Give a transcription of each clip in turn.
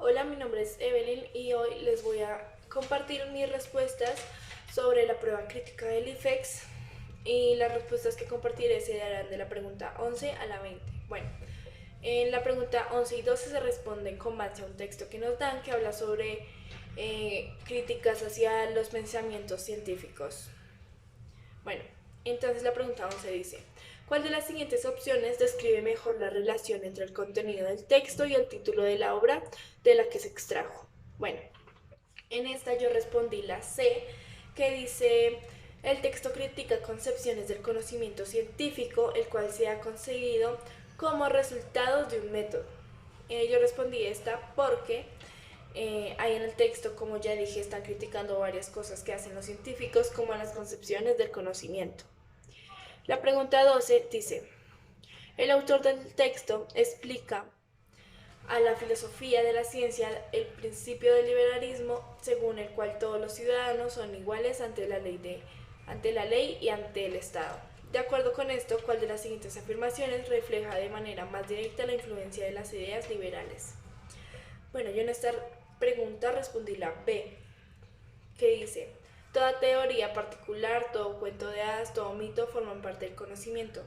Hola, mi nombre es Evelyn y hoy les voy a compartir mis respuestas sobre la prueba crítica del IFEX y las respuestas que compartiré se darán de la pregunta 11 a la 20. Bueno, en la pregunta 11 y 12 se responden con base a un texto que nos dan que habla sobre críticas hacia los pensamientos científicos. Bueno, entonces la pregunta 11 dice, ¿cuál de las siguientes opciones describe mejor la relación entre el contenido del texto y el título de la obra de la que se extrajo? Bueno, en esta yo respondí la C, que dice, el texto critica concepciones del conocimiento científico, el cual se ha conseguido como resultado de un método. Yo respondí esta porque ahí en el texto, como ya dije, están criticando varias cosas que hacen los científicos, como las concepciones del conocimiento. La pregunta 12 dice, el autor del texto explica a la filosofía de la ciencia el principio del liberalismo según el cual todos los ciudadanos son iguales ante la ley y ante el Estado. De acuerdo con esto, ¿cuál de las siguientes afirmaciones refleja de manera más directa la influencia de las ideas liberales? Bueno, yo en esta pregunta respondí la B, que dice, toda teoría particular, todo cuento de hadas, todo mito forman parte del conocimiento.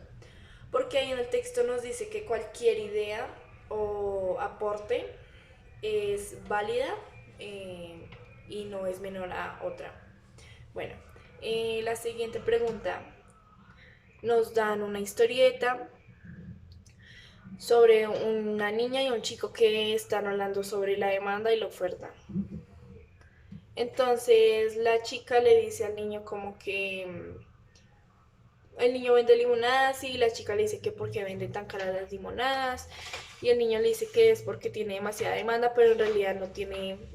Porque ahí en el texto nos dice que cualquier idea o aporte es válida y no es menor a otra. Bueno, la siguiente pregunta, nos dan una historieta sobre una niña y un chico que están hablando sobre la demanda y la oferta. Entonces la chica le dice al niño como que el niño vende limonadas y la chica le dice que por qué vende tan caras las limonadas y el niño le dice que es porque tiene demasiada demanda, pero en realidad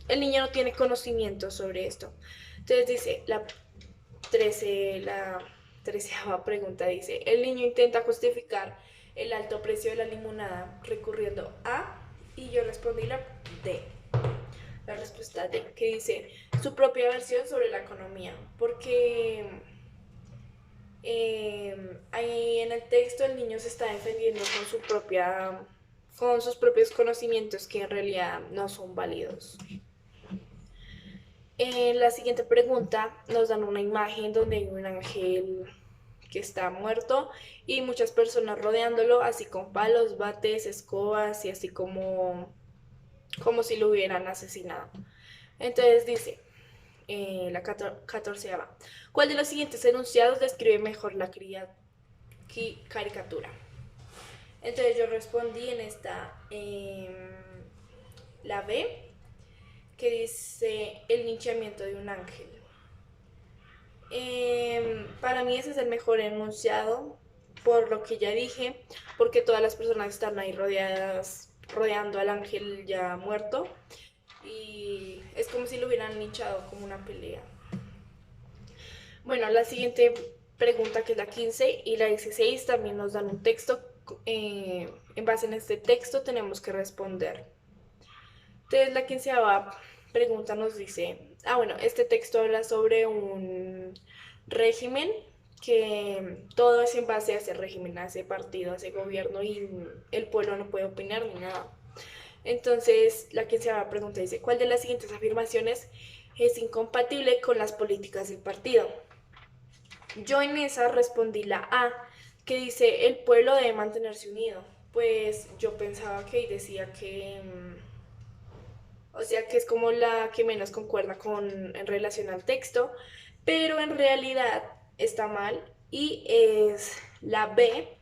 el niño no tiene conocimiento sobre esto. Entonces dice la 13ª pregunta dice, el niño intenta justificar el alto precio de la limonada recurriendo a, y yo respondí la D, la respuesta D, que dice su propia versión sobre la economía, porque ahí en el texto el niño se está defendiendo con sus propios conocimientos que en realidad no son válidos. En la siguiente pregunta nos dan una imagen donde hay un ángel que está muerto y muchas personas rodeándolo, así con palos, bates, escobas y así como si lo hubieran asesinado. Entonces dice, la 14ª, ¿cuál de los siguientes enunciados describe mejor la caricatura? Entonces yo respondí en esta, la B, que dice el linchamiento de un ángel. Para mí ese es el mejor enunciado, por lo que ya dije, porque todas las personas están ahí rodeando al ángel ya muerto y es como si lo hubieran linchado como una pelea. Bueno, la siguiente pregunta, que es la 15 y la 16, también nos dan un texto. En base en este texto tenemos que responder. Entonces la 15ª pregunta nos dice, bueno, este texto habla sobre un régimen que todo es en base a ese régimen, a ese partido, a ese gobierno y el pueblo no puede opinar ni nada. Entonces la 15ª pregunta dice, ¿cuál de las siguientes afirmaciones es incompatible con las políticas del partido? Yo en esa respondí la A, que dice el pueblo debe mantenerse unido. Pues yo pensaba que decía que, o sea, que es como la que menos concuerda en relación al texto, pero en realidad está mal y es la B,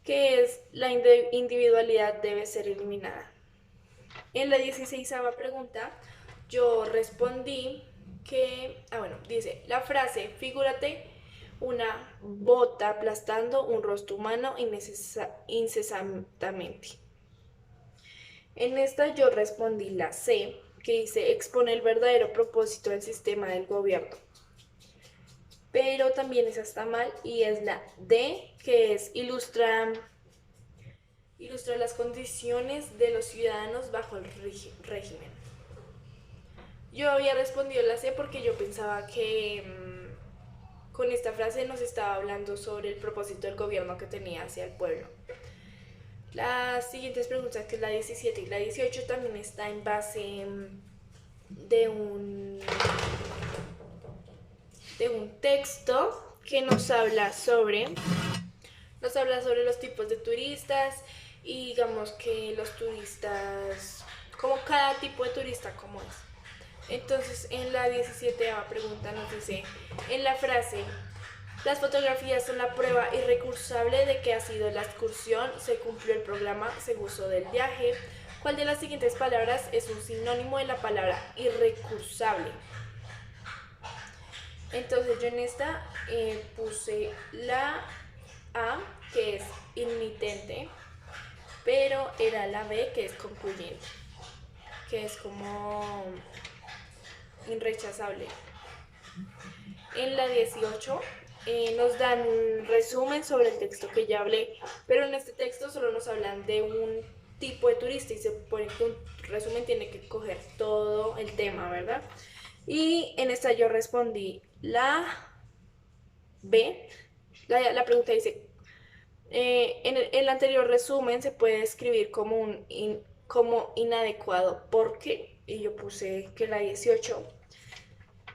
que es la individualidad debe ser eliminada. En la 16ª pregunta yo respondí que, bueno, dice, la frase, figúrate una bota aplastando un rostro humano incesantemente. En esta yo respondí la C, que dice, expone el verdadero propósito del sistema del gobierno. Pero también esa está mal y es la D, que es ilustra las condiciones de los ciudadanos bajo el régimen. Yo había respondido la C porque yo pensaba que con esta frase nos estaba hablando sobre el propósito del gobierno que tenía hacia el pueblo. Las siguientes preguntas, que es la 17 y la 18, también está en base de un texto que nos habla sobre los tipos de turistas y digamos que los turistas, como cada tipo de turista, como es. Entonces, en la 17 pregunta nos dice, en la frase, las fotografías son la prueba irrecursable de que ha sido la excursión, se cumplió el programa, se gozó del viaje. ¿Cuál de las siguientes palabras es un sinónimo de la palabra irrecursable? Entonces yo en esta puse la A, que es intermitente, pero era la B, que es concluyente, que es como irrechazable. En la 18 nos dan un resumen sobre el texto que ya hablé, pero en este texto solo nos hablan de un tipo de turista y se supone que un resumen tiene que coger todo el tema, ¿verdad? Y en esta yo respondí la B. La pregunta dice, en el anterior resumen se puede escribir como inadecuado. ¿Por qué? Y yo puse que la 18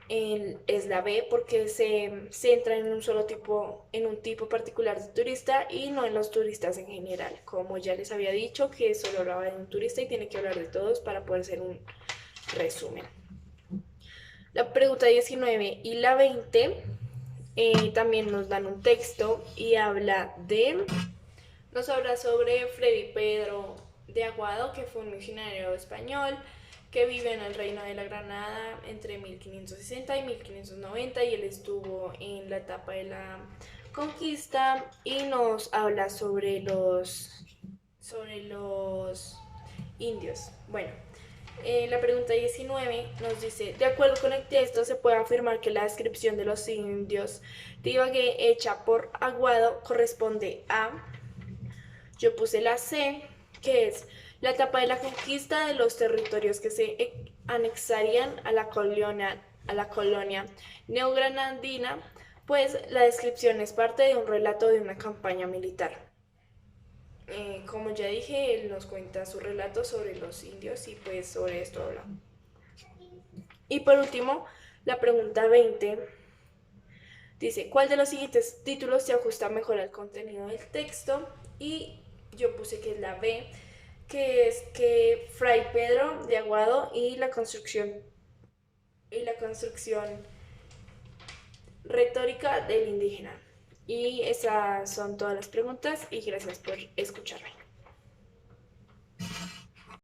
es la B porque se centra en un tipo particular de turista y no en los turistas en general. Como ya les había dicho, que solo hablaba de un turista y tiene que hablar de todos para poder hacer un resumen. La pregunta 19 y la 20 también nos dan un texto y nos habla sobre Fray Pedro de Aguado, que fue un misionero español que vive en el Reino de la Granada entre 1560 y 1590 y él estuvo en la etapa de la conquista y nos habla sobre los indios. Bueno, la pregunta 19 nos dice, de acuerdo con el texto se puede afirmar que la descripción de los indios de Ibagué hecha por Aguado corresponde a, yo puse la C, que es la etapa de la conquista de los territorios que se anexarían a la colonia neogranadina, pues la descripción es parte de un relato de una campaña militar. Como ya dije, él nos cuenta su relato sobre los indios y pues sobre esto habla. Y por último, la pregunta 20 dice, ¿cuál de los siguientes títulos se ajusta mejor al contenido del texto? Y yo puse que es la B, que es que Fray Pedro de Aguado y la construcción retórica del indígena. Y esas son todas las preguntas y gracias por escucharme.